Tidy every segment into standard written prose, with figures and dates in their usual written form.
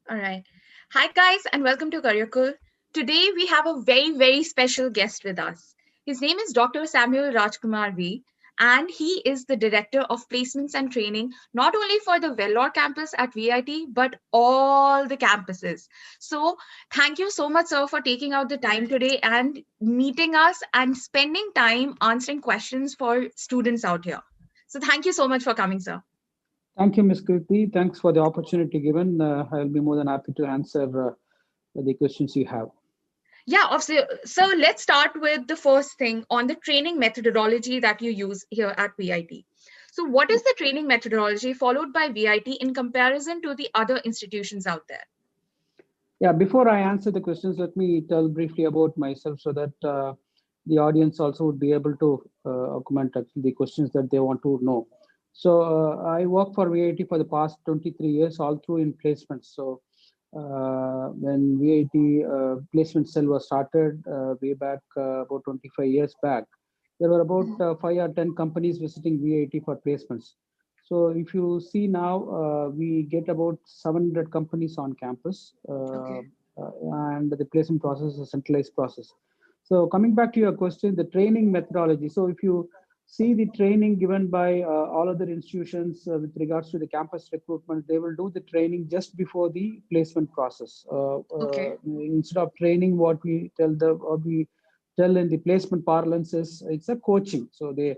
All right. Hi, guys, and welcome to Career Cool. Today, we have a very special guest with us. His name is Dr. Samuel Rajkumar V, and he is the Director of Placements and Training, not only for the Vellore campus at VIT, but all the campuses. So, thank you so much, sir, for taking out the time today and meeting us and spending time answering questions for students out here. So, thank you so much for coming, sir. Thank you, Ms. Kirti. Thanks for the opportunity given. I'll be more than happy to answer the questions you have. Yeah, so let's start with the first thing on the training methodology that you use here at VIT. So what is the training methodology followed by VIT in comparison to the other institutions out there? Yeah, before I answer the questions, let me tell briefly about myself so that the audience also would be able to comment actually the questions that they want to know. So I work for VIT for the past 23 years, all through in placements. So when VIT placement cell was started way back about 25 years back, there were about 5 or 10 companies visiting VIT for placements. So if you see now, we get about 700 companies on campus, Okay. and the placement process is a centralized process. So coming back to your question, the training methodology. So if you see the training given by all other institutions with regards to the campus recruitment, they will do the training just before the placement process. Okay. Instead of training, what we tell in the placement parlance is it's a coaching. So they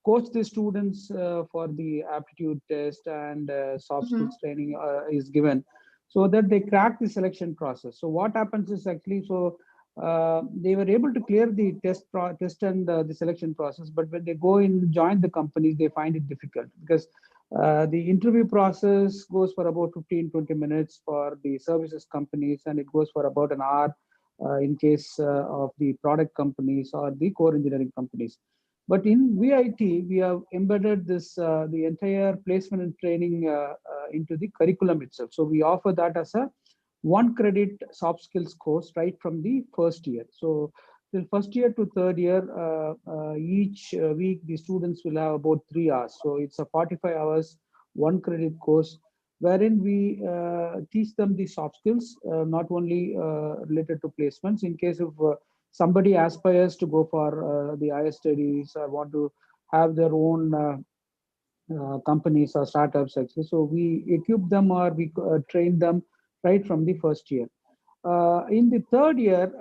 coach the students for the aptitude test and soft Mm-hmm. skills training is given so that they crack the selection process. So what happens is actually, they were able to clear the test and the selection process, but when they go in join the companies, they find it difficult because the interview process goes for about 15-20 minutes for the services companies, and it goes for about an hour in case of the product companies or the core engineering companies. But in VIT, we have embedded this the entire placement and training into the curriculum itself. So we offer that as a 1 credit soft skills course right from the first year. So till first year to third year, each week the students will have about 3 hours. So it's a 45 hours 1 credit course wherein we teach them the soft skills, not only related to placements. In case of somebody aspires to go for the higher studies or want to have their own companies or startups actually. So we equip them or we train them right from the first year. In the third year,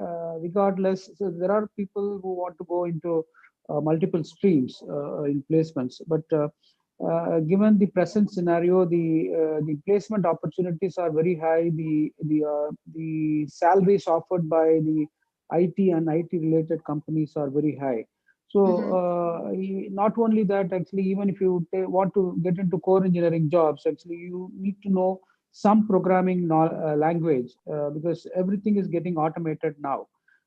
regardless, so there are people who want to go into multiple streams in placements, but given the present scenario, the placement opportunities are very high. The salaries offered by the IT and IT related companies are very high. So Mm-hmm. not only that, actually, even if you want to get into core engineering jobs, actually you need to know some programming language because everything is getting automated now.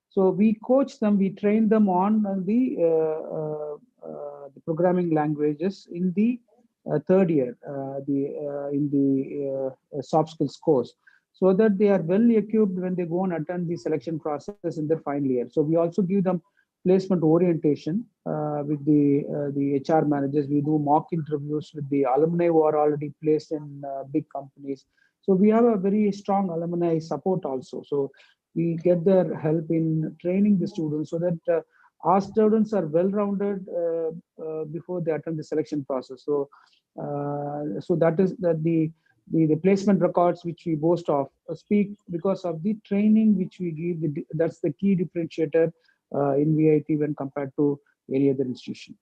So we coach them, we train them on the programming languages in the third year, in the soft skills course, so that they are well equipped when they go and attend the selection process in their final year. So we also give them placement orientation with the HR managers. We do mock interviews with the alumni who are already placed in big companies. So we have a very strong alumni support also. So we get their help in training the students so that our students are well-rounded before they attend the selection process. So that is that the placement records which we boast of speak because of the training which we give. That's the key differentiator in VIT when compared to any other institution.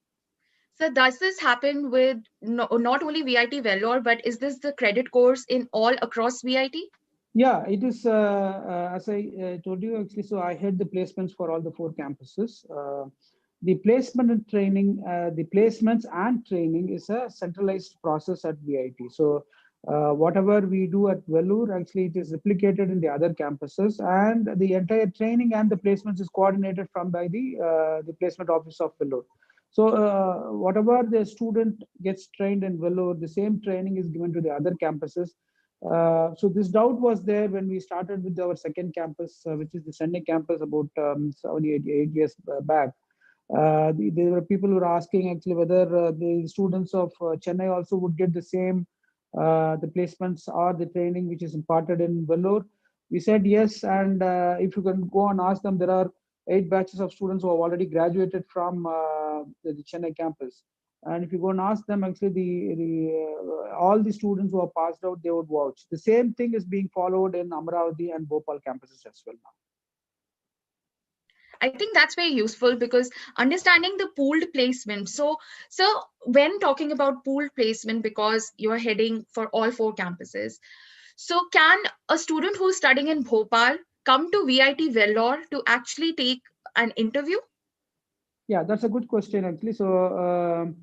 So does this happen with not only VIT Vellore, but is this the credit course in all across VIT? Yeah, it is, as I told you, actually, so I had the placements for all the 4 campuses. The placement and training, the placements and training is a centralized process at VIT. So whatever we do at Vellore, actually, it is replicated in the other campuses, and the entire training and the placements is coordinated from by the placement office of Vellore. So whatever the student gets trained in Vellore, the same training is given to the other campuses. So this doubt was there when we started with our second campus, which is the Chennai campus about 7, 8 years back. There were people who were asking actually whether the students of Chennai also would get the same the placements or the training which is imparted in Vellore? We said yes, and if you can go and ask them, there are 8 batches of students who have already graduated from the Chennai campus. And if you go and ask them, actually, all the students who are passed out, they would vouch. The same thing is being followed in Amaravati and Bhopal campuses as well now. I think that's very useful because understanding the pooled placement. So when talking about pooled placement, because you're heading for all 4 campuses, so can a student who's studying in Bhopal come to VIT Vellore to actually take an interview? Yeah, that's a good question actually. So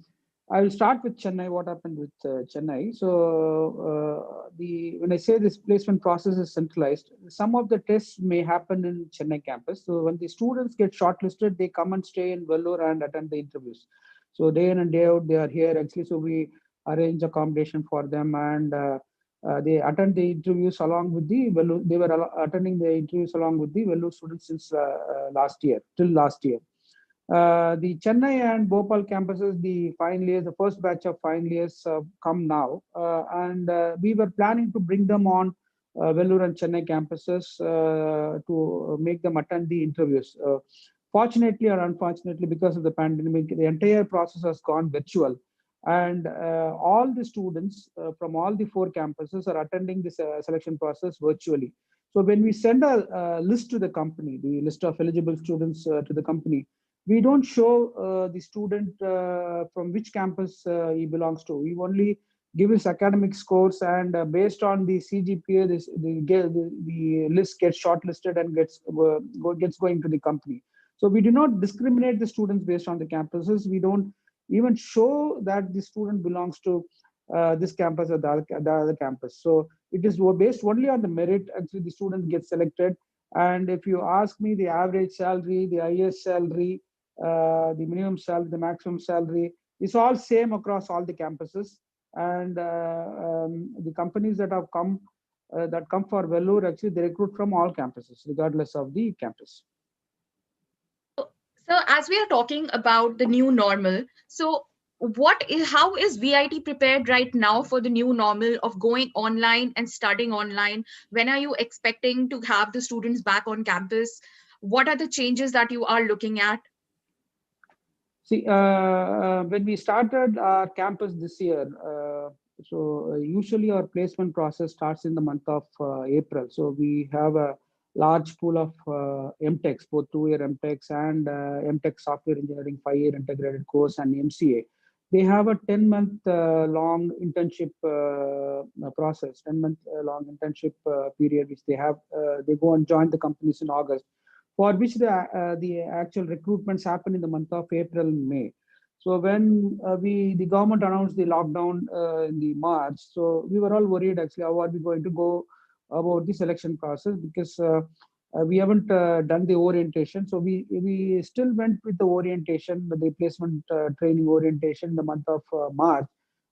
I will start with Chennai. What happened with Chennai? So when I say this placement process is centralized, some of the tests may happen in Chennai campus. So when the students get shortlisted, they come and stay in Vellore and attend the interviews. So day in and day out, they are here actually. So we arrange accommodation for them, and they attend the interviews along with the Vellore. They were attending the interviews along with the Vellore students since last year, till last year. The Chennai and Bhopal campuses, the final years, the first batch of final years come now, and we were planning to bring them on Vellore and Chennai campuses to make them attend the interviews. Fortunately or unfortunately, because of the pandemic, the entire process has gone virtual, and all the students from all the 4 campuses are attending this selection process virtually. So when we send a list to the company, the list of eligible students to the company, we don't show the student from which campus he belongs to. We only give his academic scores, and based on the CGPA, the list gets shortlisted and gets going to the company. So we do not discriminate the students based on the campuses. We don't even show that the student belongs to this campus or the other campus. So it is based only on the merit. Actually, the student gets selected. And if you ask me, the average salary, the highest salary, the minimum salary, the maximum salary, it's all same across all the campuses. And the companies that have come for Vellore, actually, they recruit from all campuses, regardless of the campus. So as we are talking about the new normal, so how is VIT prepared right now for the new normal of going online and studying online? When are you expecting to have the students back on campus? What are the changes that you are looking at? See, when we started our campus this year, usually our placement process starts in the month of April. So we have a large pool of MTechs, both 2-year MTechs and MTech software engineering 5-year integrated course and MCA. They have a 10-month long internship process, 10-month long internship period, which they have. They go and join the companies in August, for which the actual recruitments happen in the month of April and May. So when the government announced the lockdown in the March, so we were all worried actually, how are we going to go about the selection process, because we haven't done the orientation. So we still went with the orientation, the placement training orientation in the month of March.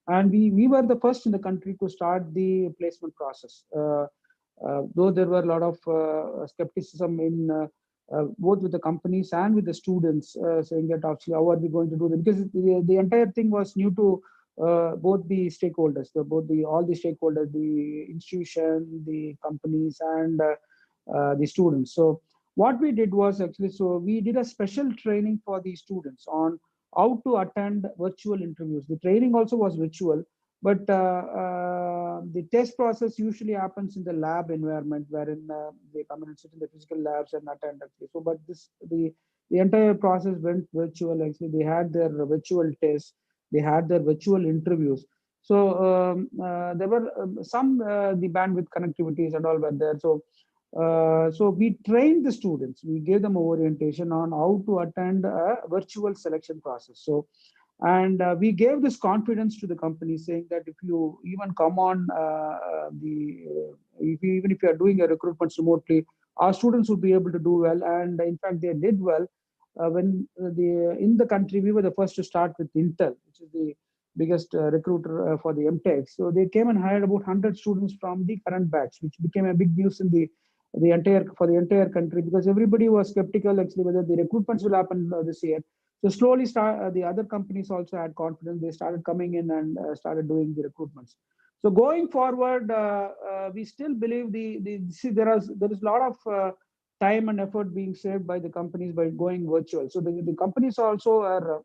And we were the first in the country to start the placement process. Though there were a lot of skepticism in both with the companies and with the students, saying that actually how are we going to do that, because the entire thing was new to both the stakeholders, all the stakeholders, the institution, the companies, and the students. So what we did was actually, so we did a special training for the students on how to attend virtual interviews. The training also was virtual, but the test process usually happens in the lab environment, wherein they come in and sit in the physical labs and attend. Actually. So, but the entire process went virtual. Actually, they had their virtual tests, they had their virtual interviews. So there were some the bandwidth connectivities and all were there. So we trained the students. We gave them orientation on how to attend a virtual selection process. So. And we gave this confidence to the company, saying that if you even come on even if you are doing a recruitment remotely, our students would be able to do well. And in fact, they did well. When in the country, we were the first to start with Intel, which is the biggest recruiter for the MTech. So they came and hired about 100 students from the current batch, which became a big news in the entire country, because everybody was skeptical actually whether the recruitments will happen this year. So slowly, the other companies also had confidence. They started coming in and started doing the recruitments. So going forward, we still believe there is a lot of time and effort being saved by the companies by going virtual. So the companies also are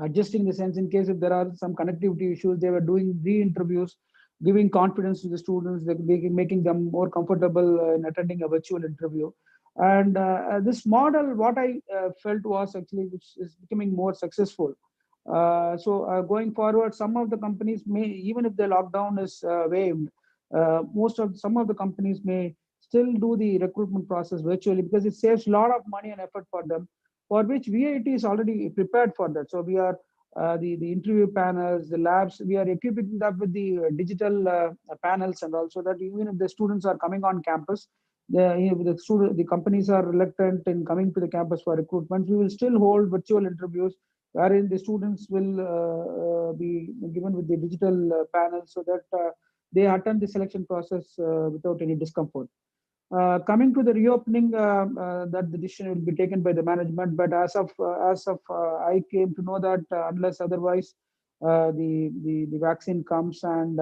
adjusting in the sense, in case if there are some connectivity issues, they were doing re-interviews, giving confidence to the students, making them more comfortable in attending a virtual interview. And this model, what I felt was actually, which is becoming more successful. So going forward, some of the companies may, even if the lockdown is waived, some of the companies may still do the recruitment process virtually, because it saves a lot of money and effort for them, for which VIT is already prepared for that. So we are the interview panels, the labs, we are equipping them with the digital panels, and also that even if the students are coming on campus, the companies are reluctant in coming to the campus for recruitment, we will still hold virtual interviews wherein the students will be given with the digital panels, so that they attend the selection process without any discomfort. Coming to the reopening, that the decision will be taken by the management. But as of I came to know that unless otherwise, the vaccine comes, and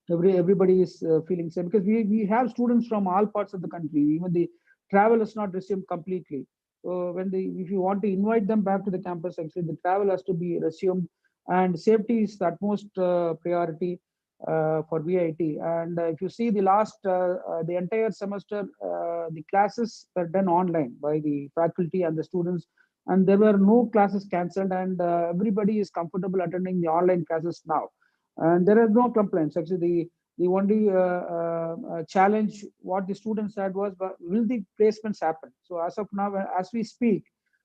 everybody is feeling safe, because we have students from all parts of the country. Even the travel is not resumed completely. So if you want to invite them back to the campus, actually the travel has to be resumed, and safety is the utmost priority for VIT. And if you see the entire semester, the classes were done online by the faculty and the students, and there were no classes cancelled, and everybody is comfortable attending the online classes now. And there are no complaints. Actually, the only challenge what the students had was, will the placements happen? So as of now, as we speak,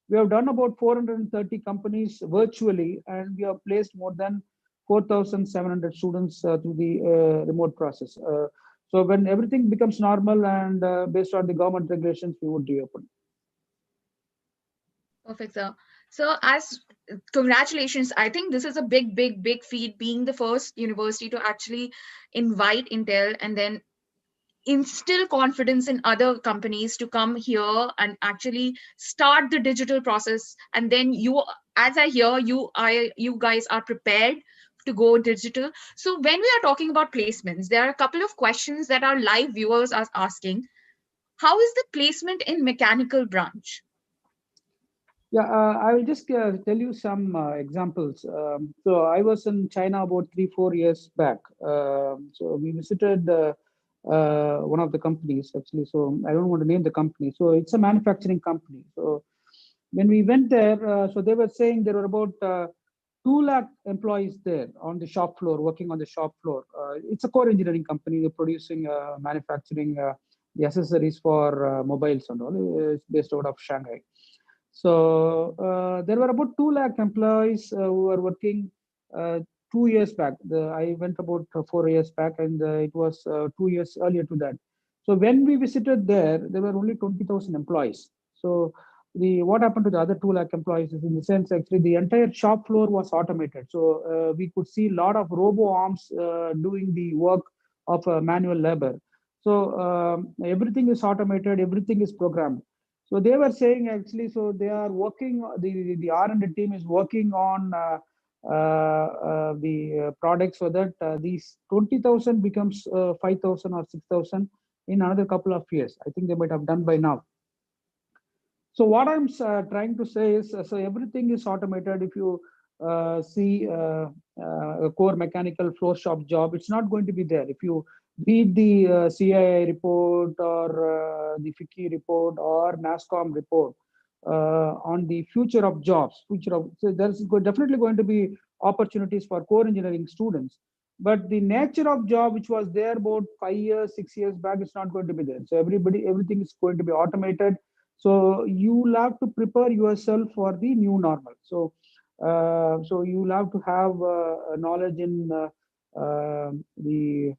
we have done about 430 companies virtually, and we have placed more than 4,700 students through the remote process. So when everything becomes normal, and based on the government regulations, we would reopen. Perfect, sir. So, congratulations. I think this is a big feat, being the first university to actually invite Intel and then instill confidence in other companies to come here and actually start the digital process. And then as I hear, you guys are prepared to go digital. So when we are talking about placements, there are a couple of questions that our live viewers are asking. How is the placement in mechanical branch? Yeah, I will just tell you some examples. So I was in China about 3-4 years back. So we visited one of the companies, actually. So I don't want to name the company. So it's a manufacturing company. So when we went there, so they were saying there were about 2 lakh employees there on the shop floor, working on the shop floor. It's a core engineering company. They're producing, manufacturing the accessories for mobiles and all. It's based out of Shanghai. So there were about 2 lakh employees who were working 2 years back. I went about 4 years back, and it was 2 years earlier to that. So when we visited there were only 20,000 employees. So what happened to the other 2 lakh employees is, in the sense, actually the entire shop floor was automated. So we could see a lot of robo arms doing the work of manual labor. So everything is automated, everything is programmed. So they were saying, actually, so they are working, the R&D team is working on the product, so that these 20,000 becomes 5,000 or 6,000 in another couple of years. I think they might have done by now. So what I'm trying to say is, so everything is automated. If you see a core mechanical flow shop job, it's not going to be there. If you read the CII report, or the FICCI report, or NASSCOM report on the future of jobs, so there's definitely going to be opportunities for core engineering students. But the nature of job, which was there about 5 years, 6 years back, it's not going to be there. So everything is going to be automated. So you have to prepare yourself for the new normal. So so you have to have knowledge in the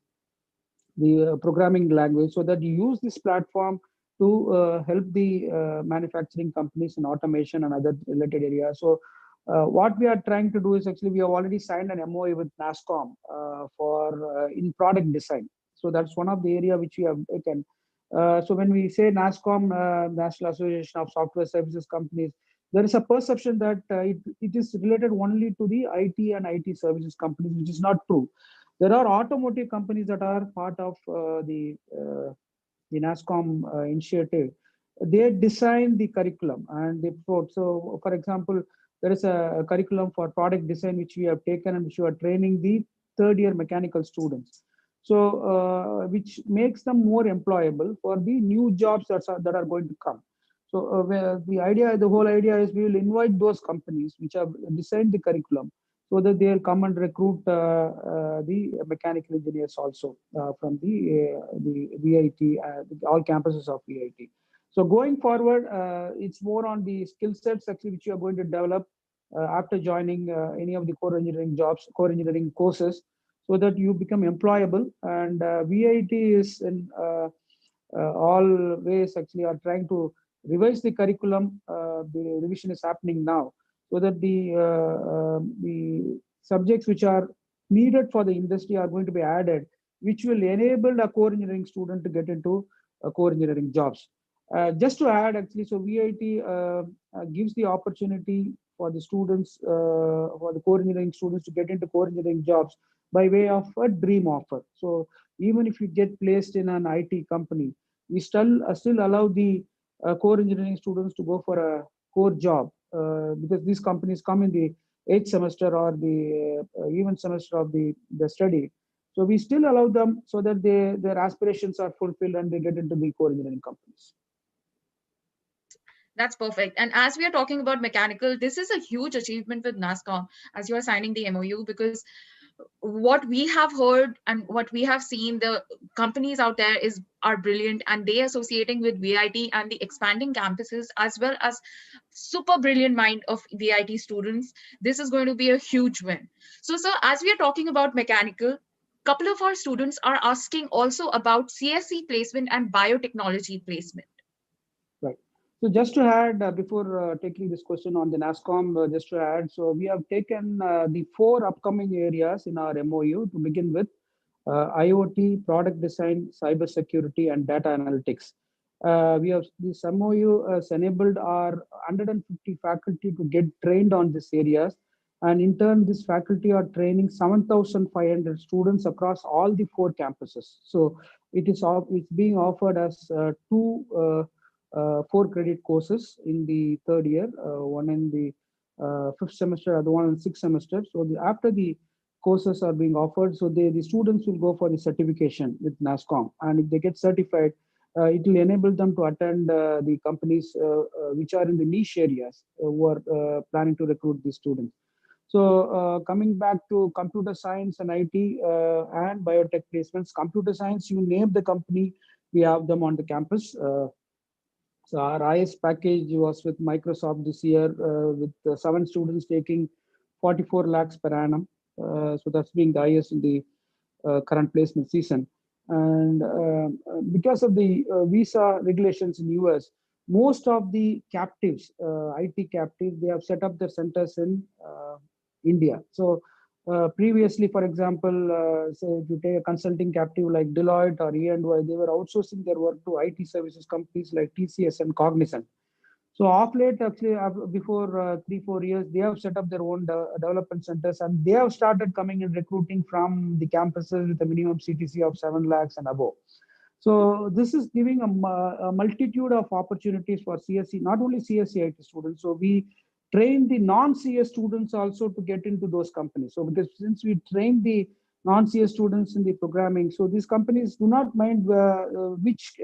programming language, so that you use this platform to help the manufacturing companies in automation and other related areas. So what we are trying to do is, actually, we have already signed an MOA with NASSCOM for in product design. So that's one of the area which we have taken. So when we say NASSCOM, National Association of Software Services Companies, there is a perception that it is related only to the IT and IT services companies, which is not true. There are automotive companies that are part of the NASSCOM initiative. They design the curriculum and they put. So, for example, there is a curriculum for product design which we have taken and which we are training the third-year mechanical students. So, which makes them more employable for the new jobs that are going to come. So, the whole idea is we will invite those companies which have designed the curriculum so that they'll come and recruit the mechanical engineers also from the VIT, all campuses of VIT. So going forward, it's more on the skill sets actually which you are going to develop after joining any of the core engineering jobs, core engineering courses, so that you become employable. And VIT is in all ways actually are trying to revise the curriculum. The revision is happening now, so that the subjects which are needed for the industry are going to be added, which will enable a core engineering student to get into core engineering jobs. Just to add, actually, so VIT gives the opportunity for the students, for the core engineering students to get into core engineering jobs by way of a dream offer. So even if you get placed in an IT company, we still allow the core engineering students to go for a core job because these companies come in the 8th semester or the even semester of the study. So we still allow them so that their aspirations are fulfilled and they get into the core engineering companies. That's perfect. And as we are talking about mechanical, this is a huge achievement with NASSCOM as you are signing the MOU, because what we have heard and what we have seen, the companies out there are brilliant, and they associating with VIT and the expanding campuses as well as super brilliant mind of VIT students. This is going to be a huge win. So, sir, as we are talking about mechanical, couple of our students are asking also about CSE placement and biotechnology placement. Right. So just to add, before taking this question on the NASSCOM, just to add, so we have taken the 4 upcoming areas in our MOU to begin with: IoT, product design, cybersecurity, and data analytics. We have this MOU has enabled our 150 faculty to get trained on these areas, and in turn, this faculty are training 7,500 students across all the 4 campuses. So it's being offered as 4 credit courses in the 3rd year, one in the 5th semester, other one in 6th semester. So after the courses are being offered, so the students will go for the certification with NASSCOM, and if they get certified, it will enable them to attend the companies which are in the niche areas who are planning to recruit these students. So coming back to computer science and IT and biotech placements, computer science, you name the company, we have them on the campus. So our IS package was with Microsoft this year, with 7 students taking 44 lakhs per annum. So that's being the highest in the current placement season. And because of the visa regulations in US, most of the captives, IT captives, they have set up their centers in India. So previously, for example, say if you take a consulting captive like Deloitte or E&Y, they were outsourcing their work to IT services companies like TCS and Cognizant. So off late, actually, before 3-4 years, they have set up their own development centers, and they have started coming and recruiting from the campuses with a minimum CTC of 7 lakhs and above. So this is giving a multitude of opportunities for CSE, not only CSE IT students. So we train the non-CS students also to get into those companies. So because since we train the non-CS students in the programming, so these companies do not mind which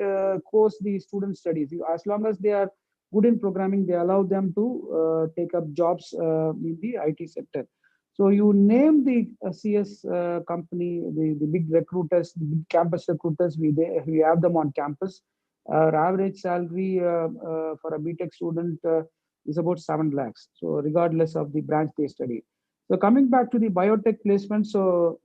course the student studies. As long as they are good in programming, they allow them to take up jobs in the IT sector. So you name the CS company, the big recruiters, the big campus recruiters, we have them on campus. Our average salary for a BTech student is about 7 lakhs. So regardless of the branch they study. So coming back to the biotech placement, so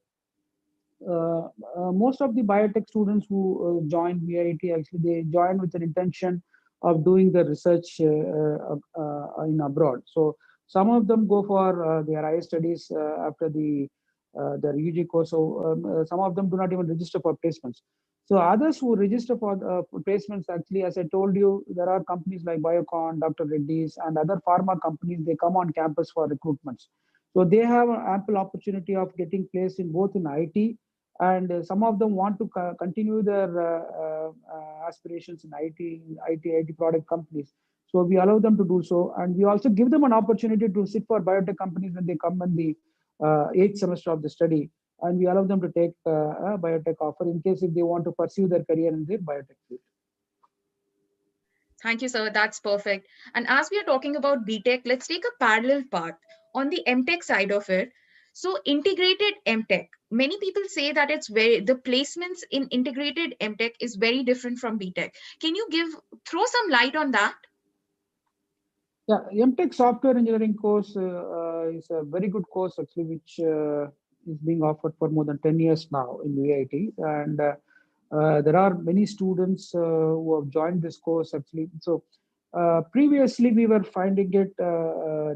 most of the biotech students who join VIT, actually they join with an intention of doing the research in abroad. So some of them go for their higher studies after their UG course. So some of them do not even register for placements. So others who register for placements, actually, as I told you, there are companies like Biocon, Dr. Reddy's, and other pharma companies. They come on campus for recruitments. So they have an ample opportunity of getting placed in both in IT, and some of them want to continue their aspirations in IT product companies. So we allow them to do so, and we also give them an opportunity to sit for biotech companies when they come in the 8th semester of the study, and we allow them to take a biotech offer in case if they want to pursue their career in the biotech field. Thank you, sir. That's perfect. And as we are talking about BTech, let's take a parallel path on the MTech side of it. So integrated MTech, many people say that the placements in integrated MTech is very different from BTech. Can you throw some light on that? Yeah, MTech software engineering course is a very good course actually, which is being offered for more than 10 years now in VIT. And there are many students who have joined this course actually. So previously we were finding it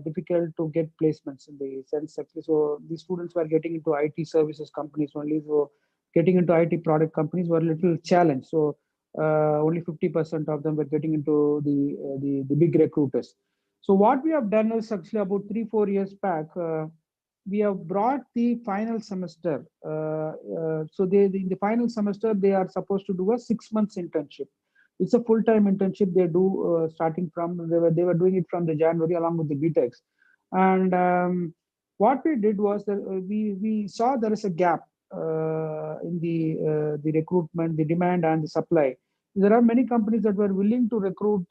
difficult to get placements in the sense actually. So these students were getting into IT services companies only. So getting into IT product companies were a little challenge. So only 50% of them were getting into the big recruiters. So what we have done is actually about 3-4 years back, we have brought the final semester. So in the final semester, they are supposed to do a 6 months internship. It's a full-time internship they do starting from, they were doing it from the January along with the BTECs. And what we did was that we saw there is a gap in the recruitment, the demand and the supply. There are many companies that were willing to recruit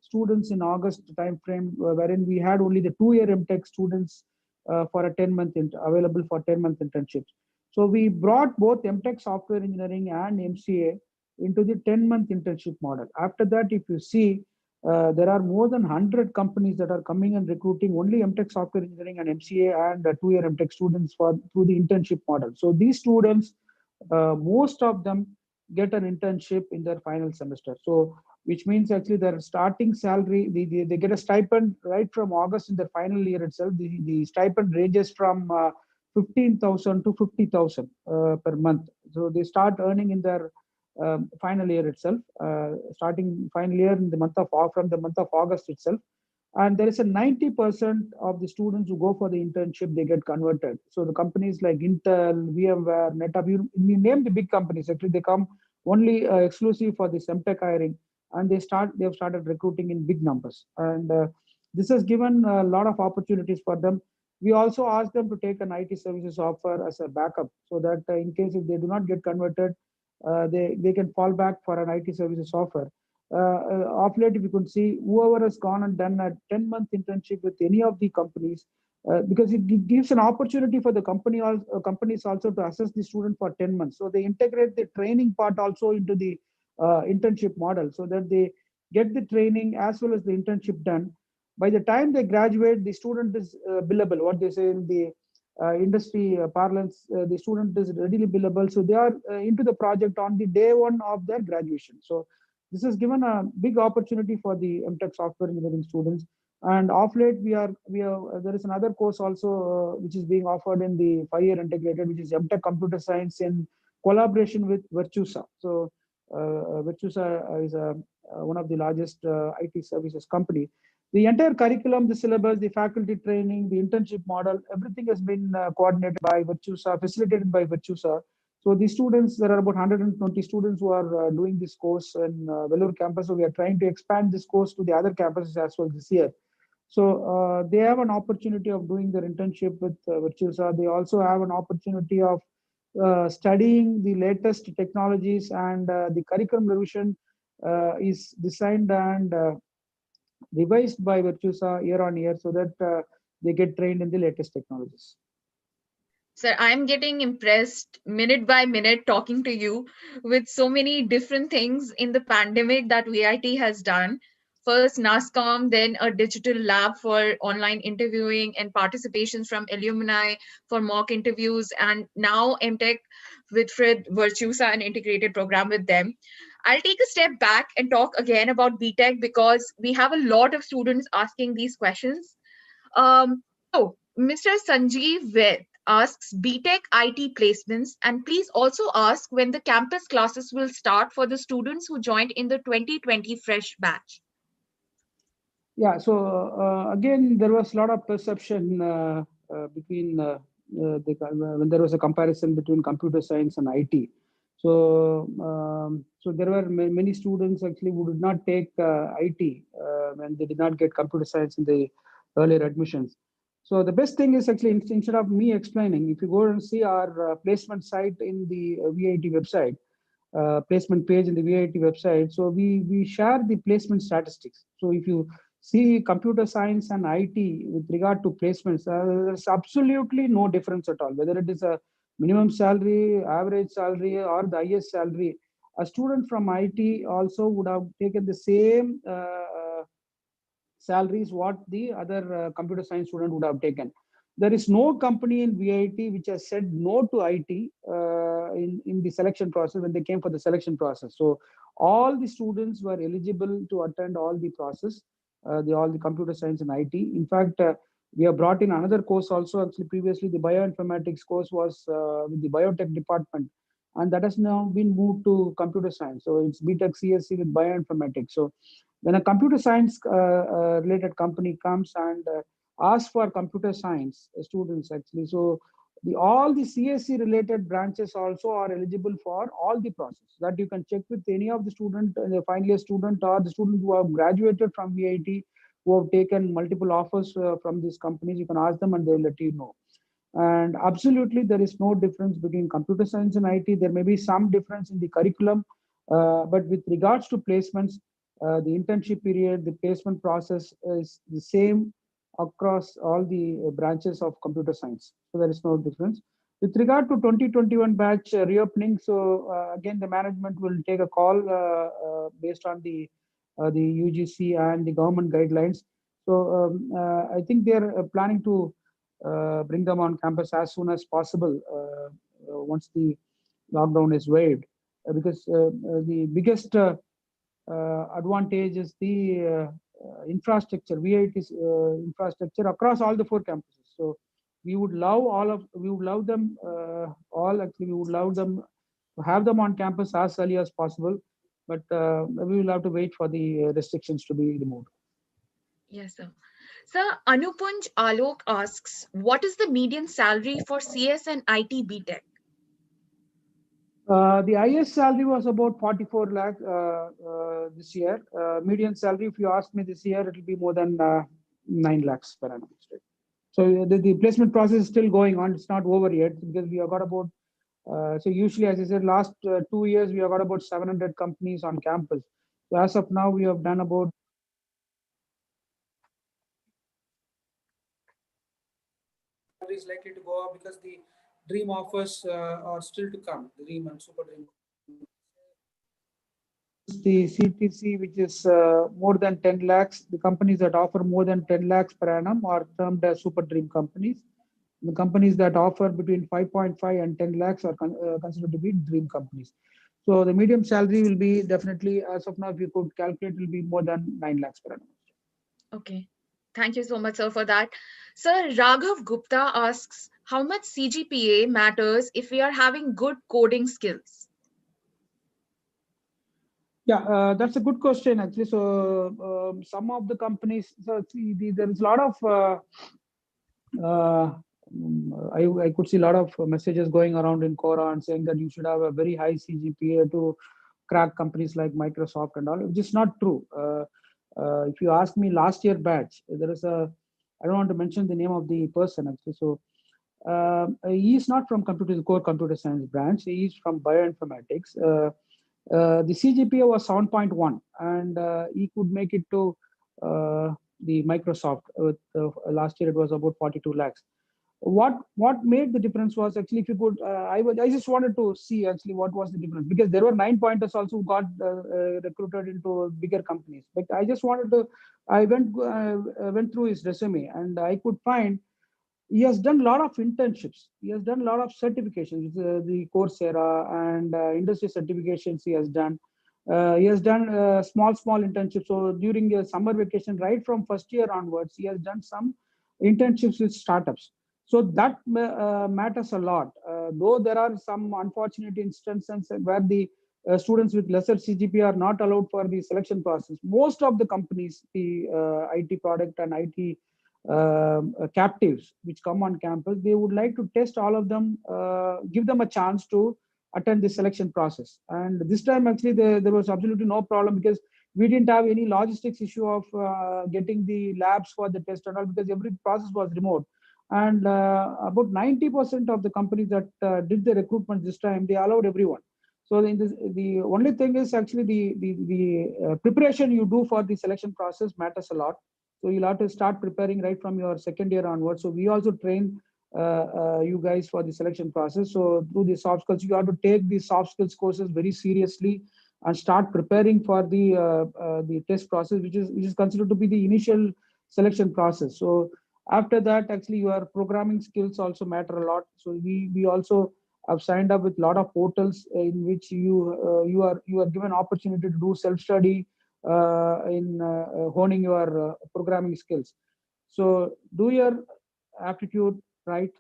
students in August timeframe, wherein we had only the 2-year MTech students for a 10-month available for 10-month internships. So we brought both MTech software engineering and MCA into the 10-month internship model. After that, if you see, there are more than 100 companies that are coming and recruiting only MTech software engineering and MCA and 2-year MTech students through the internship model. So these students, most of them get an internship in their final semester. So which means actually their starting salary, they get a stipend right from August in their final year itself. The stipend ranges from 15,000 to 50,000 per month. So they start earning in their final year itself, starting final year in the month of August itself. And there is a 90% of the students who go for the internship, they get converted. So the companies like Intel, VMware, NetApp, you name the big companies, actually they come only exclusive for the MTech hiring, and they've started recruiting in big numbers. And this has given a lot of opportunities for them. We also ask them to take an IT services offer as a backup, so that in case if they do not get converted, they can fall back for an IT services offer. Of late, if you could see, whoever has gone and done a 10-month internship with any of the companies, because it gives an opportunity for the companies also to assess the student for 10 months. So they integrate the training part also into the internship model, so that they get the training as well as the internship done. By the time they graduate, the student is billable, what they say in the industry parlance, the student is readily billable. So they are into the project on the day one of their graduation. So this has given a big opportunity for the MTech software engineering students. And of late, there is another course also which is being offered in the 5-year integrated, which is MTech Computer Science in collaboration with Virtusa. So Virtusa is one of the largest IT services company. The entire curriculum, the syllabus, the faculty training, the internship model, everything has been coordinated by Virtusa, facilitated by Virtusa. So the students, there are about 120 students who are doing this course in Vellore campus. So we are trying to expand this course to the other campuses as well this year. So they have an opportunity of doing their internship with Virtusa. They also have an opportunity of studying the latest technologies, and the curriculum revision is designed and revised by Virtusa year on year, so that they get trained in the latest technologies. Sir, I'm getting impressed minute by minute talking to you with so many different things in the pandemic that VIT has done. First NASCOM, then a digital lab for online interviewing and participations from alumni for mock interviews, and now MTech with Virtusa, an integrated program with them. I'll take a step back and talk again about BTech because we have a lot of students asking these questions. So Mr. Sanjeev Ved asks BTech IT placements, and please also ask when the campus classes will start for the students who joined in the 2020 fresh batch. Yeah, so again, there was a lot of perception between when there was a comparison between computer science and IT. So, so there were many students actually who did not take IT when they did not get computer science in the earlier admissions. So the best thing is actually, instead of me explaining, if you go and see our placement site in the VIT website, placement page in the VIT website, so we share the placement statistics. So if you see computer science and IT with regard to placements, there's absolutely no difference at all, whether it is a minimum salary, average salary, or the highest salary. A student from IT also would have taken the same salaries what the other computer science student would have taken. There is no company in VIT which has said no to IT in the selection process when they came for the selection process. So all the students were eligible to attend all the process, all the computer science and IT. In fact, we have brought in another course also. Actually, previously the bioinformatics course was with the biotech department, and that has now been moved to computer science. So it's BTech CSC with bioinformatics. So when a computer science related company comes and asks for computer science students actually, so all the CSC related branches also are eligible for all the process. That you can check with any of the student, the final year student, or the student who have graduated from VIT, who have taken multiple offers from these companies. You can ask them and they will let you know. And absolutely, there is no difference between computer science and IT. There may be some difference in the curriculum, but with regards to placements, the internship period, the placement process is the same across all the branches of computer science. So there is no difference. With regard to 2021 batch reopening, so again, the management will take a call based on the UGC and the government guidelines. So I think they are planning to bring them on campus as soon as possible once the lockdown is waived, because the biggest advantage is the infrastructure, VIT's infrastructure across all the 4 campuses. So we would love them all. Actually, we would love them to have them on campus as early as possible, but we will have to wait for the restrictions to be removed. Yes, sir. Sir, Anupunj Alok asks, what is the median salary for CS and IT BTech? The highest salary was about 44 lakh this year. Median salary, if you ask me this year, it will be more than 9 lakhs per annum. So the placement process is still going on. It's not over yet, because we have got about, so usually, as I said, last 2 years, we have got about 700 companies on campus. So as of now, we have done about is likely to go up, because the dream offers are still to come, the dream and super dream. The CTC, which is more than 10 lakhs, the companies that offer more than 10 lakhs per annum are termed as super dream companies. The companies that offer between 5.5 and 10 lakhs are considered to be dream companies. So the medium salary will be definitely, as of now, if you could calculate, will be more than 9 lakhs per annum. Okay. Thank you so much, sir, for that. Sir, Raghav Gupta asks, how much CGPA matters if we are having good coding skills? Yeah, that's a good question, actually. So some of the companies, so there is a lot of, I could see a lot of messages going around in Quora saying that you should have a very high CGPA to crack companies like Microsoft and all, which is not true. If you ask me, last year batch, there is a, I don't want to mention the name of the person actually. So he is not from core computer science branch. He is from bioinformatics. The CGPA was 7.1, and he could make it to the Microsoft. Last year it was about 42 lakhs. What made the difference was actually, if you could, I just wanted to see actually what was the difference, because there were 9-pointers also who got recruited into bigger companies. But I just wanted to, I went through his resume, and I could find he has done a lot of internships. He has done a lot of certifications, the Coursera and industry certifications he has done. He has done small internships. So during the summer vacation, right from first year onwards, he has done some internships with startups. So that matters a lot. Though there are some unfortunate instances where the students with lesser CGPA are not allowed for the selection process. Most of the companies, the IT product and IT captives which come on campus, they would like to test all of them, give them a chance to attend the selection process. And this time, actually, there was absolutely no problem because we didn't have any logistics issue of getting the labs for the test and all, because every process was remote. And about 90% of the companies that did the recruitment this time, they allowed everyone. So in this, the only thing is actually the preparation you do for the selection process matters a lot. So you'll have to start preparing right from your second year onwards. So we also train you guys for the selection process. So through the soft skills, you have to take the soft skills courses very seriously and start preparing for the test process, which is considered to be the initial selection process. So after that, actually, your programming skills also matter a lot. So we also have signed up with a lot of portals in which you are given opportunity to do self-study in honing your programming skills. So do your aptitude right,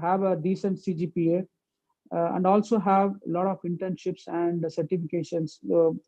have a decent CGPA, and also have a lot of internships and certifications.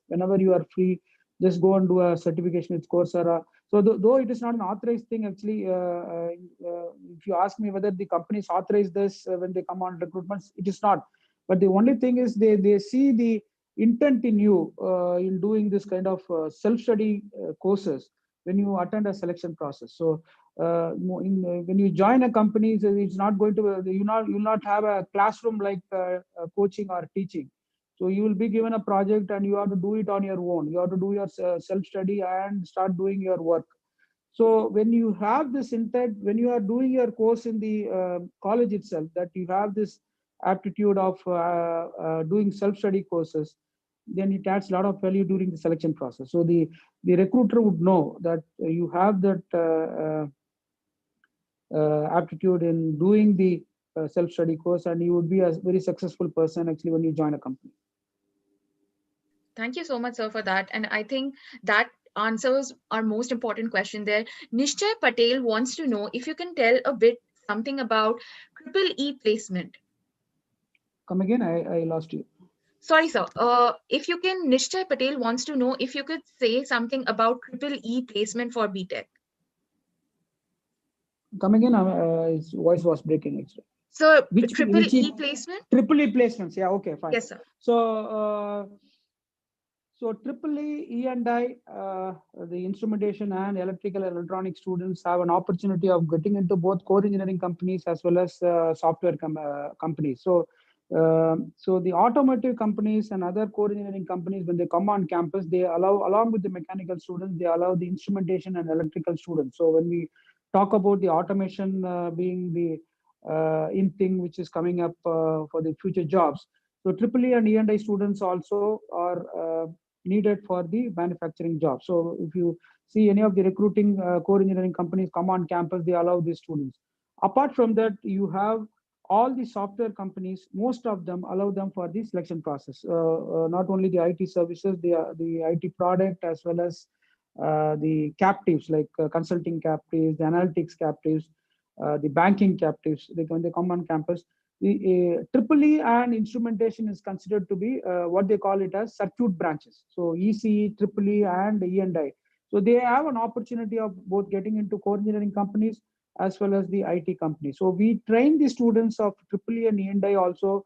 Whenever you are free, just go and do a certification with Coursera. So though it is not an authorized thing, actually, if you ask me whether the companies authorize this when they come on recruitments, it is not. But the only thing is they see the intent in you in doing this kind of self-study courses when you attend a selection process. So when you join a company, it's not going to you'll not have a classroom like coaching or teaching. So you will be given a project and you have to do it on your own. You have to do your self-study and start doing your work. So when you have this intent, when you are doing your course in the college itself, that you have this aptitude of doing self-study courses, then it adds a lot of value during the selection process. So the recruiter would know that you have that aptitude in doing the self-study course, and you would be a very successful person actually when you join a company. Thank you so much, sir, for that. And I think that answers our most important question there. Nishchay Patel wants to know if you can tell a bit something about EEE placement. Come again, I lost you. Sorry, sir. If you can, Nishchay Patel wants to know if you could say something about EEE placement for BTech. Come again, his voice was breaking actually. So EEE placement? EEE placements, yeah, okay, fine. Yes, sir. So EEE, E&I, the instrumentation and electrical and electronic students have an opportunity of getting into both core engineering companies as well as software companies. So the automotive companies and other core engineering companies, when they come on campus, they allow, along with the mechanical students, they allow the instrumentation and electrical students. So when we talk about the automation being the in thing which is coming up for the future jobs, so EEE and E&I students also are needed for the manufacturing job. So if you see any of the recruiting core engineering companies come on campus, they allow these students. Apart from that, you have all the software companies, most of them allow them for the selection process. Not only the IT services, the IT product, as well as the captives like consulting captives, the analytics captives, the banking captives. When they come on campus, the EEE and instrumentation is considered to be what they call it as circuit branches. So ECE, EEE, and E&I. So they have an opportunity of both getting into core engineering companies as well as the IT companies. So we train the students of EEE and E&I also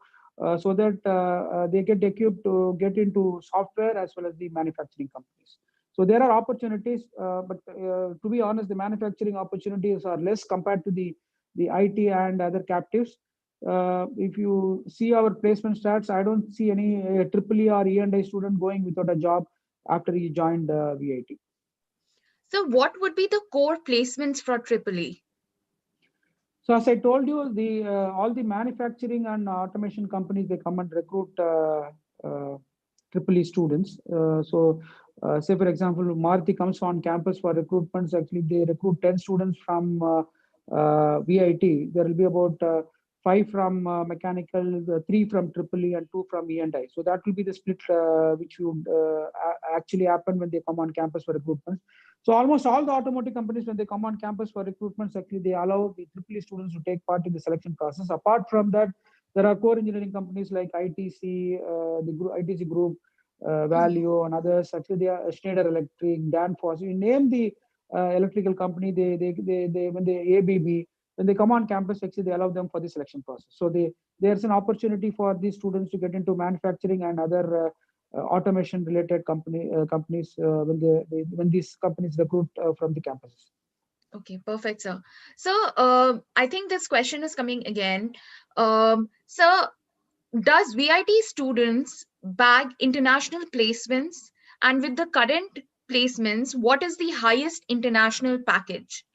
so that they get equipped to get into software as well as the manufacturing companies. So there are opportunities, but to be honest, the manufacturing opportunities are less compared to the IT and other captives. If you see our placement stats, I don't see any EEE or E&I student going without a job after he joined VIT. So what would be the core placements for EEE? So as I told you, the all the manufacturing and automation companies, they come and recruit EEE students. Say for example, Maruti comes on campus for recruitments. Actually, they recruit 10 students from VIT. There will be about 5 from mechanical, 3 from EEE, and 2 from E&I. So that will be the split which would actually happen when they come on campus for recruitments. So almost all the automotive companies, when they come on campus for recruitments, actually they allow the EEE students to take part in the selection process. Apart from that, there are core engineering companies like ITC, the ITC group, Value, and others. Actually, they are Schneider Electric, Danfoss. You name the electrical company, they when they ABB, when they come on campus, actually they allow them for the selection process. So there's an opportunity for these students to get into manufacturing and other automation related companies when these companies recruit from the campuses. Okay, perfect, sir. So, I think this question is coming again. Sir, does VIT students bag international placements? And with the current placements, what is the highest international package?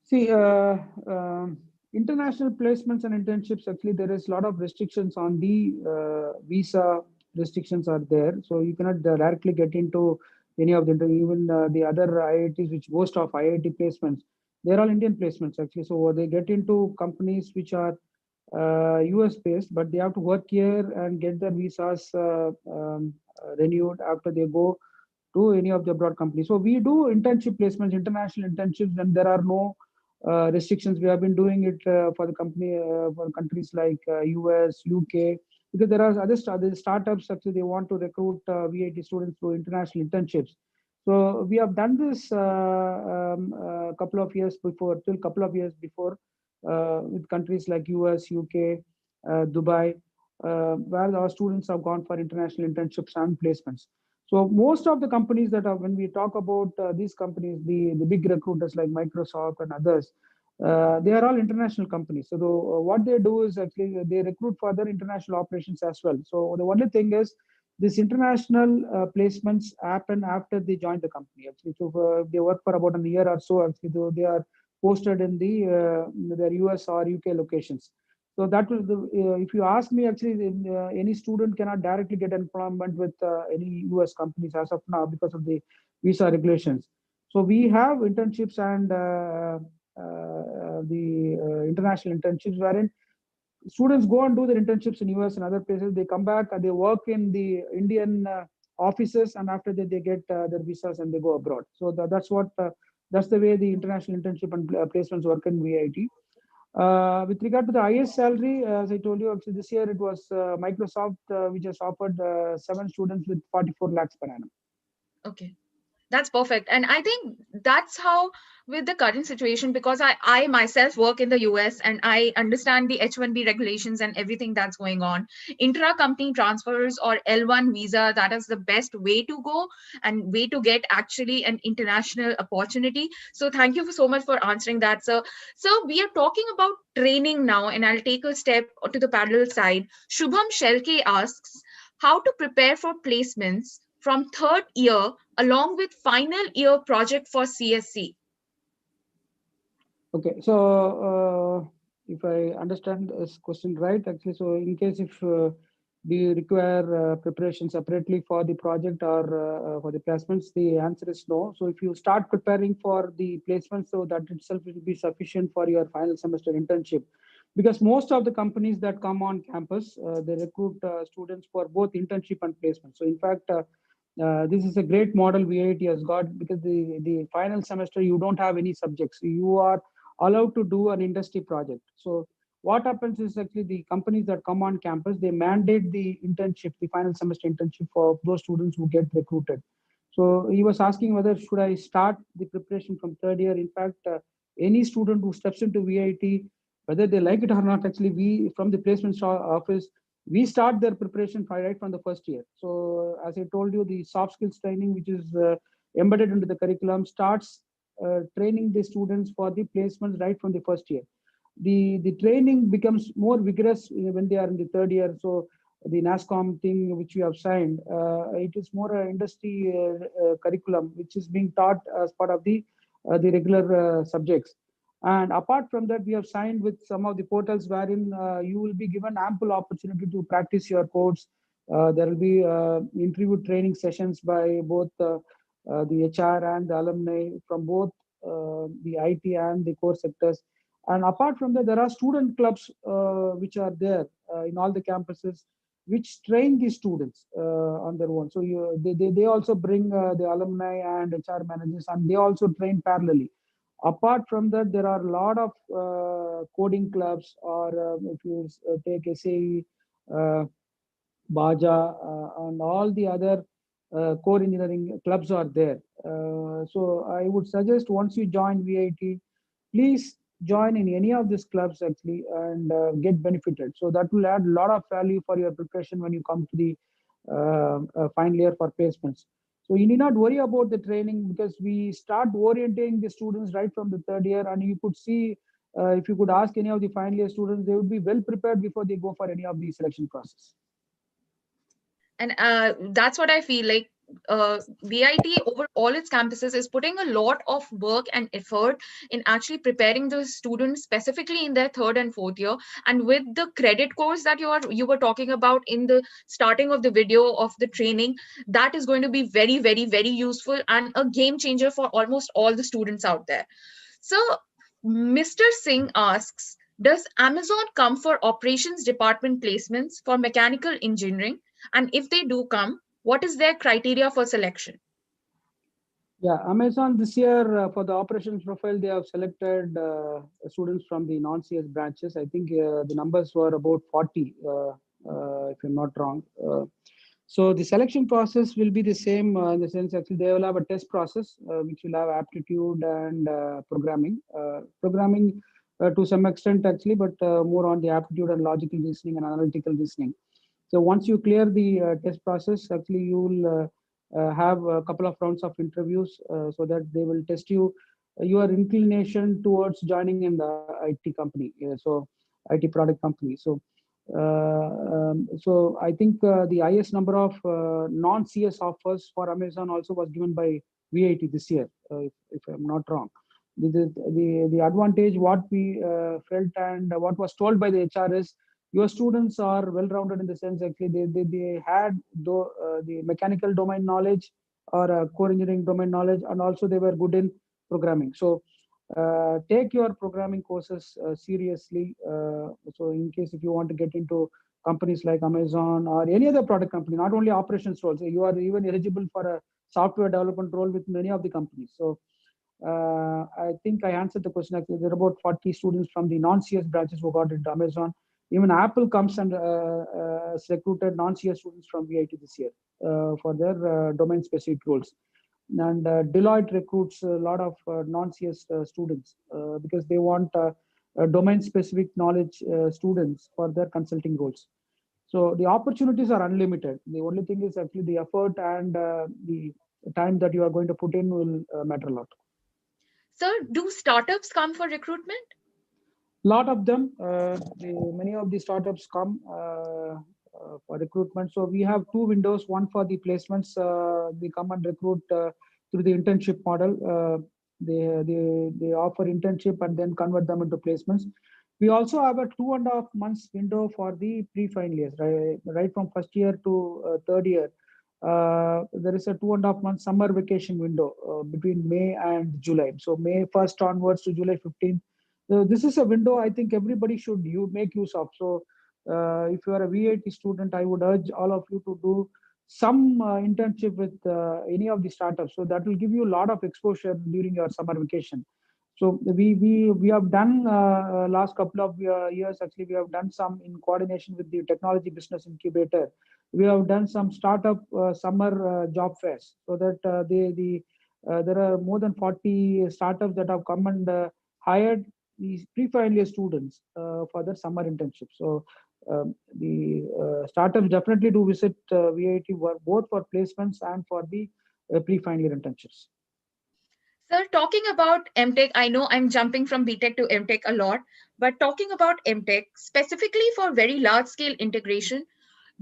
See, international placements and internships, actually, there is a lot of restrictions on the visa restrictions are there. So you cannot directly get into any of the, even the other IITs, which boast of IIT placements. They're all Indian placements, actually. So they get into companies which are US based, but they have to work here and get their visas renewed after they go to any of the abroad companies. So we do internship placements, international internships, and there are no restrictions. We have been doing it for the company for countries like US, UK, because there are other startups actually they want to recruit VIT students through international internships. So we have done this couple of years before, till couple of years before, with countries like US, UK, Dubai, where our students have gone for international internships and placements. So most of the companies that are, when we talk about these companies, the big recruiters like Microsoft and others, they are all international companies. So what they do is actually they recruit for their international operations as well. So the only thing is this international placements happen after they join the company. Actually, so they work for about a year or so. Actually, though they are posted in their US or UK locations. So that will, if you ask me, actually, any student cannot directly get employment with any US companies as of now because of the visa regulations. So we have internships and the international internships wherein students go and do their internships in US and other places. They come back and they work in the Indian offices, and after that they get their visas and they go abroad. So that's the way the international internship and placements work in VIT. With regard to the highest salary, as I told you, actually this year it was Microsoft, which has offered 7 students with 44 lakhs per annum. Okay. That's perfect. And I think that's how, with the current situation, because I myself work in the US and I understand the H-1B regulations and everything that's going on. Intra-company transfers or L1 visa, that is the best way to go and way to get actually an international opportunity. So thank you so much for answering that, sir. So we are talking about training now, and I'll take a step to the parallel side. Shubham Shelke asks, how to prepare for placements from third year along with final year project for CSC? Okay, so if I understand this question right, actually, so in case if we require preparation separately for the project or for the placements, the answer is no. So if you start preparing for the placements, so that itself will be sufficient for your final semester internship. Because most of the companies that come on campus, they recruit students for both internship and placement. So in fact, this is a great model VIT has got, because the final semester you don't have any subjects. You are allowed to do an industry project. So what happens is actually the companies that come on campus, they mandate the internship, the final semester internship for those students who get recruited. So he was asking whether should I start the preparation from third year. In fact, any student who steps into VIT, whether they like it or not, actually we from the placement office, we start their preparation right from the first year. So as I told you, the soft skills training, which is embedded into the curriculum, starts training the students for the placements right from the first year. The training becomes more vigorous when they are in the third year. So the NASCOM thing which we have signed, it is more an industry curriculum which is being taught as part of the regular subjects. And apart from that, we have signed with some of the portals wherein you will be given ample opportunity to practice your codes. There will be interview training sessions by both the HR and the alumni from both the IT and the core sectors. And apart from that, there are student clubs which are there in all the campuses, which train the students on their own. So they also bring the alumni and HR managers, and they also train parallelly. Apart from that, there are a lot of coding clubs, or if you take SAE, Baja, and all the other core engineering clubs are there. So I would suggest once you join VIT, please join in any of these clubs actually and get benefited. So that will add a lot of value for your preparation when you come to the final year for placements. So you need not worry about the training because we start orienting the students right from the third year, and you could see if you could ask any of the final year students, they would be well prepared before they go for any of the selection process. And that's what I feel like. VIT over all its campuses is putting a lot of work and effort in actually preparing the students specifically in their third and fourth year. And with the credit course that you were talking about in the starting of the video of the training, that is going to be very, very, very useful and a game changer for almost all the students out there. So Mr. Singh asks, does Amazon come for operations department placements for mechanical engineering? And if they do come, what is their criteria for selection? Yeah, Amazon this year for the operations profile, they have selected students from the non-CS branches. I think the numbers were about 40, if I'm not wrong. So the selection process will be the same in the sense actually they will have a test process which will have aptitude and programming. Programming to some extent actually, but more on the aptitude and logical reasoning and analytical reasoning. So once you clear the test process, actually you will have a couple of rounds of interviews so that they will test you your inclination towards joining in the IT company, so IT product company. So I think the highest number of non-CS offers for Amazon also was given by VIT this year, if I'm not wrong. The advantage what we felt and what was told by the HR is your students are well-rounded in the sense actually they had the mechanical domain knowledge or core engineering domain knowledge, and also they were good in programming. So take your programming courses seriously. So in case if you want to get into companies like Amazon or any other product company, not only operations roles, you are even eligible for a software development role with many of the companies. So I think I answered the question. Actually, there are about 40 students from the non-CS branches who got into Amazon. Even Apple comes and recruited non-CS students from VIT this year for their domain-specific roles. And Deloitte recruits a lot of non-CS students because they want domain-specific knowledge students for their consulting roles. So the opportunities are unlimited. The only thing is actually the effort and the time that you are going to put in will matter a lot. Sir, do startups come for recruitment? Lot of them, many of the startups come for recruitment. So we have two windows, one for the placements. They come and recruit through the internship model. They offer internship and then convert them into placements. We also have a 2.5 months window for the pre-final years, right from first year to third year. There is a 2.5 month summer vacation window between May and July. So May 1st onwards to July 15th. This is a window I think everybody should make use of. So if you are a VIT student, I would urge all of you to do some internship with any of the startups. So that will give you a lot of exposure during your summer vacation. So we have done last couple of years, actually, we have done some in coordination with the technology business incubator. We have done some startup summer job fairs, so that there are more than 40 startups that have come and hired these pre-final year students for their summer internship. So the startups definitely do visit VIT both for placements and for the pre-final year internships. Sir, talking about MTech, I know I'm jumping from BTech to MTech a lot, but talking about MTech, specifically for very large scale integration,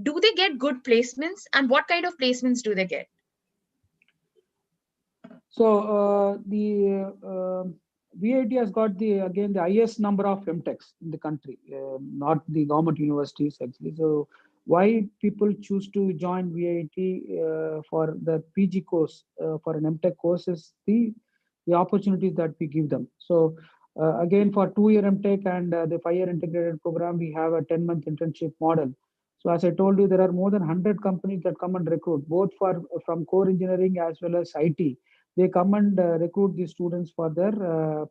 do they get good placements, and what kind of placements do they get? So the VIT has got the highest number of MTechs in the country, not the government universities actually. So why people choose to join VIT for the PG course for an MTech course is the opportunities that we give them. So again, for 2-year MTech and the 5-year integrated program, we have a 10-month internship model. So as I told you, there are more than 100 companies that come and recruit, both from core engineering as well as IT. They come and recruit these students for their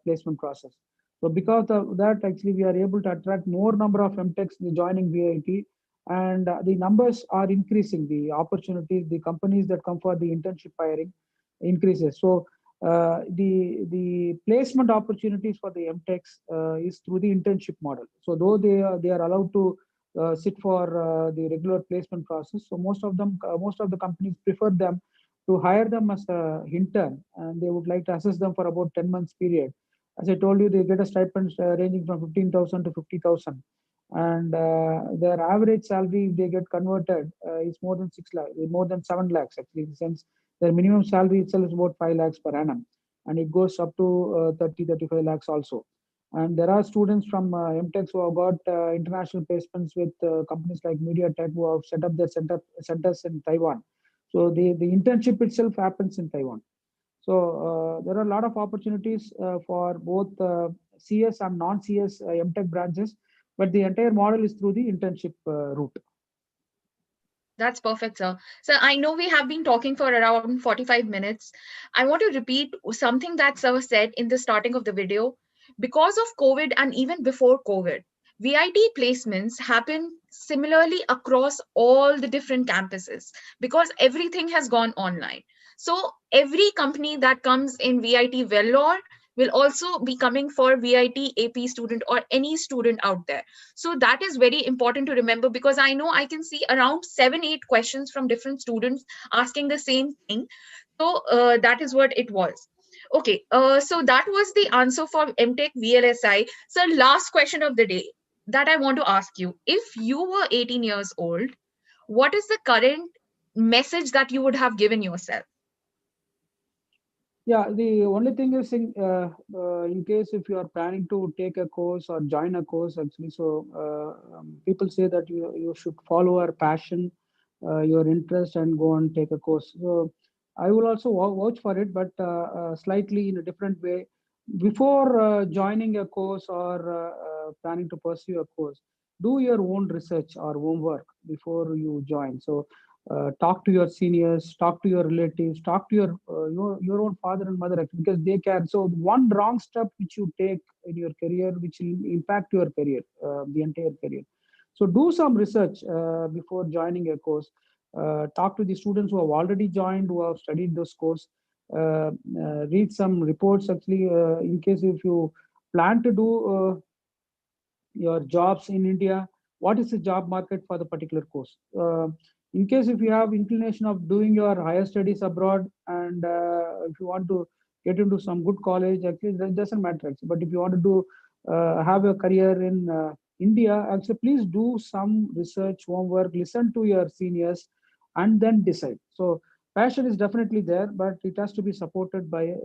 placement process. So because of that, actually, we are able to attract more number of MTechs joining VIT, and the numbers are increasing. The opportunities, the companies that come for the internship hiring increases. So the placement opportunities for the MTechs is through the internship model. So though they are allowed to sit for the regular placement process, so most of the companies prefer them to hire them as a intern, and they would like to assess them for about 10 months period. As I told you, they get a stipend ranging from 15,000 to 50,000, and their average salary, if they get converted, is more than 6 lakhs, more than 7 lakhs actually, in the sense their minimum salary itself is about 5 lakhs per annum, and it goes up to 35 lakhs also. And there are students from MTechs who have got international placements with companies like MediaTek, who have set up their centers in Taiwan. So the internship itself happens in Taiwan. So there are a lot of opportunities for both CS and non-CS MTech branches, but the entire model is through the internship route. That's perfect, sir. So I know we have been talking for around 45 minutes. I want to repeat something that sir said in the starting of the video. Because of COVID and even before COVID, VIT placements happen similarly across all the different campuses because everything has gone online. So every company that comes in VIT Vellore will also be coming for VIT AP student or any student out there. So that is very important to remember, because I know I can see around 7-8 questions from different students asking the same thing. So that is what it was. Okay, so that was the answer for MTech VLSI. So last question of the day that I want to ask you. If you were 18 years old, what is the current message that you would have given yourself? Yeah, the only thing is in case if you are planning to take a course or join a course, actually, so people say that you should follow your passion, your interest, and go and take a course. So I will also vouch for it, but slightly in a different way. Before joining a course or planning to pursue a course, do your own research or homework before you join. So talk to your seniors, talk to your relatives, talk to your own father and mother, actually, because they can. So one wrong step which you take in your career, which will impact your career, the entire career. So do some research before joining a course. Talk to the students who have already joined, who have studied those course. Read some reports, actually, in case if you plan to do your jobs in India, what is the job market for the particular course? In case if you have inclination of doing your higher studies abroad, and if you want to get into some good college, actually that doesn't matter. Actually. But if you want to do have a career in India, actually please do some research, homework, listen to your seniors, and then decide. So passion is definitely there, but it has to be supported by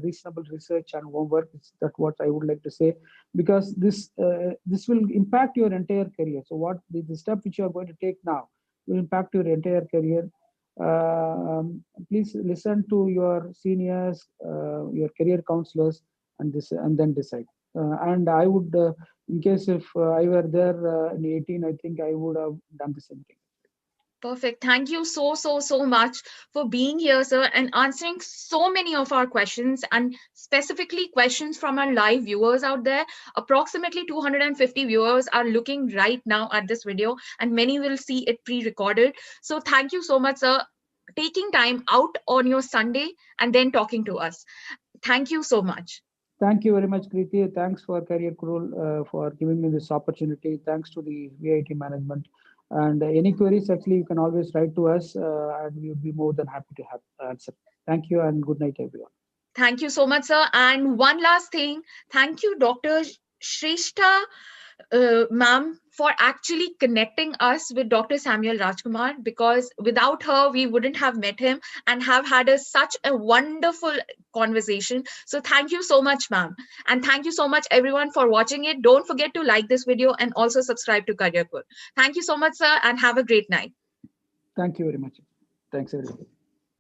reasonable research and homework. That's what I would like to say, because this will impact your entire career. So what the step which you are going to take now will impact your entire career. Please listen to your seniors, your career counselors, and then decide. And I would, in case if I were there in 18, I think I would have done the same thing. Perfect. Thank you so much for being here, sir, and answering so many of our questions, and specifically questions from our live viewers out there. Approximately 250 viewers are looking right now at this video, and many will see it pre-recorded. So thank you so much, sir, taking time out on your Sunday and then talking to us. Thank you so much. Thank you very much, Kriti. Thanks for Career Kurul for giving me this opportunity. Thanks to the VIT management. And any queries, actually, you can always write to us, and we would be more than happy to have answer. Thank you, and good night, everyone. Thank you so much, sir. And one last thing, thank you, Dr. Shrestha ma'am, for actually connecting us with Dr. Samuel Rajkumar, because without her, we wouldn't have met him and have had such a wonderful conversation. So thank you so much, ma'am. And thank you so much, everyone, for watching it. Don't forget to like this video and also subscribe to Career Kurl. Thank you so much, sir, and have a great night. Thank you very much. Thanks, everybody.